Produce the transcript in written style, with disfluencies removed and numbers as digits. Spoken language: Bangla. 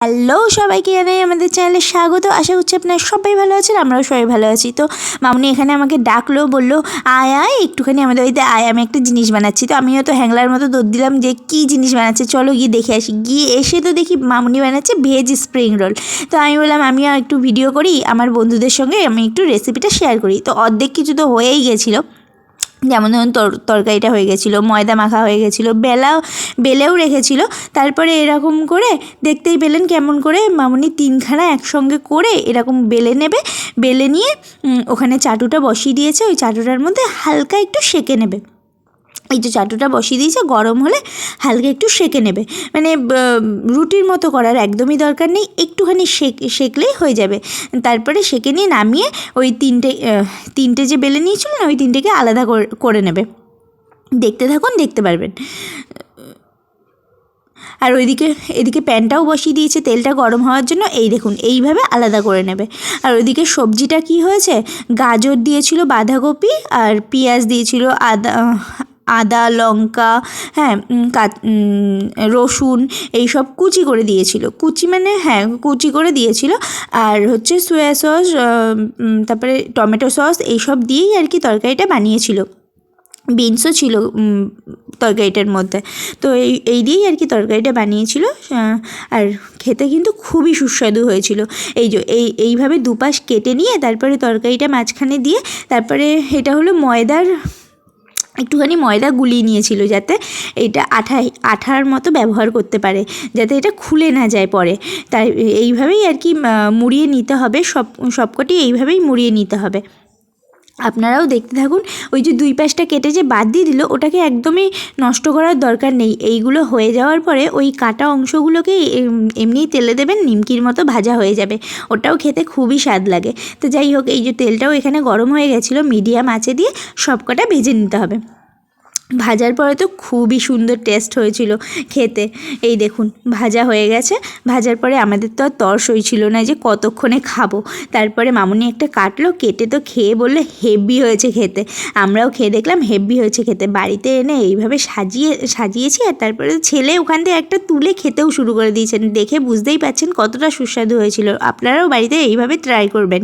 হ্যালো সবাইকে জানাই আমাদের চ্যানেলে স্বাগত। আশা করছি আপনারা সবাই ভালো আছেন, আমরাও সবাই ভালো আছি। তো মামুনি এখানে আমাকে ডাকলো, বললো আয় আয় একটুখানি আমাদের বাড়িতে আয়, আমি একটা জিনিস বানাচ্ছি। তো আমিও তো হ্যাংলার মতো দৌড় দিলাম যে কী জিনিস বানাচ্ছে, চলো গিয়ে দেখে আসি। গিয়ে এসে তো দেখি মামুনি বানাচ্ছে ভেজ স্প্রিং রোল। তো আমি বললাম আমিও একটু ভিডিও করি, আমার বন্ধুদের সঙ্গে আমি একটু রেসিপিটা শেয়ার করি। তো অর্ধেক কিছু তো হয়েই গেছিলো, যেমন ধরুন তরকারিটা হয়ে গেছিলো, ময়দা মাখা হয়ে গেছিলো, বেলেও রেখেছিল। তারপরে এরকম করে দেখতেই পেলেন কেমন করে মামুনি তিনখানা একসঙ্গে করে এরকম বেলে নেবে, বেলে নিয়ে ওখানে চাটুটা বসিয়ে দিয়েছে। ওই চাটুটার মধ্যে হালকা একটু সেঁকে নেবে। এই যে চাটুটা বসিয়ে দিয়েছে, গরম হলে হালকা একটু সেঁকে নেবে, মানে রুটির মতো করার একদমই দরকার নেই, একটুখানি সেঁকলেই হয়ে যাবে। তারপরে সেঁকে নিয়ে নামিয়ে ওই তিনটে যে বেলে নিয়েছিল না, ওই তিনটেকে আলাদা করে নেবে। দেখতে থাকুন, দেখতে পারবেন। আর এদিকে প্যানটাও বসিয়ে দিয়েছে তেলটা গরম হওয়ার জন্য। এই দেখুন এইভাবে আলাদা করে নেবে। আর ওইদিকে সবজিটা কি হয়েছে, গাজর দিয়েছিল, বাঁধাকপি আর পেঁয়াজ দিয়েছিল, আদা লঙ্কা, হ্যাঁ, রসুন এইসব কুচি করে দিয়েছিল, কুচি করে দিয়েছিল। আর হচ্ছে সয়া সস, তারপরে টমেটো সস এইসব দিয়েই আর কি তরকারিটা বানিয়েছিল। বিনসও ছিল তরকারিটার মধ্যে। তো এই দিয়েই আর কি তরকারিটা বানিয়েছিল। আর খেতে কিন্তু খুবই সুস্বাদু হয়েছিল। এইভাবে দুপাশ কেটে নিয়ে তারপরে তরকারিটা মাঝখানে দিয়ে, তারপরে এটা হলো একটুখানি ময়দা গুলিয়ে নিয়েছিল যাতে এটা আঠার মতো ব্যবহার করতে পারে, যাতে এটা খুলে না যায় পরে। তাই এইভাবেই আর কি মুড়িয়ে নিতে হবে, সবকটি এইভাবেই মুড়িয়ে নিতে হবে। আপনারাও দেখতে থাকুন। ওই যে দুই পাশটা কেটে যে বাদ দিয়ে দিল, ওটাকে একদমই নষ্ট করার দরকার নেই। এইগুলো হয়ে যাওয়ার পরে ওই কাটা অংশগুলোকে এমনিই তেলে দেবেন, নিমকির মতো ভাজা হয়ে যাবে। ওটাও খেতে খুবই স্বাদ লাগে। তো যাই হোক, এই যে তেলটাও এখানে গরম হয়ে গেছিলো, মিডিয়াম আঁচে দিয়ে সবকটা ভেজে নিতে হবে। ভাজার পরে তো খুবই সুন্দর টেস্ট হয়েছিল খেতে। এই দেখুন ভাজা হয়ে গেছে। ভাজার পরে আমাদের তো আর তর সইছিল না যে কতক্ষণে খাবো। তারপরে মামুনি একটা কাটলো, কেটে তো খেয়ে বললে হেভি হয়েছে খেতে। আমরাও খেয়ে দেখলাম হেভি হয়েছে খেতে। বাড়িতে এনে এইভাবে সাজিয়েছি। আর তারপরে ছেলে ওখান থেকে একটা তুলে খেতেও শুরু করে দিয়েছেন। দেখে বুঝতেই পারছেন কতটা সুস্বাদু হয়েছিল। আপনারাও বাড়িতে এইভাবে ট্রাই করবেন।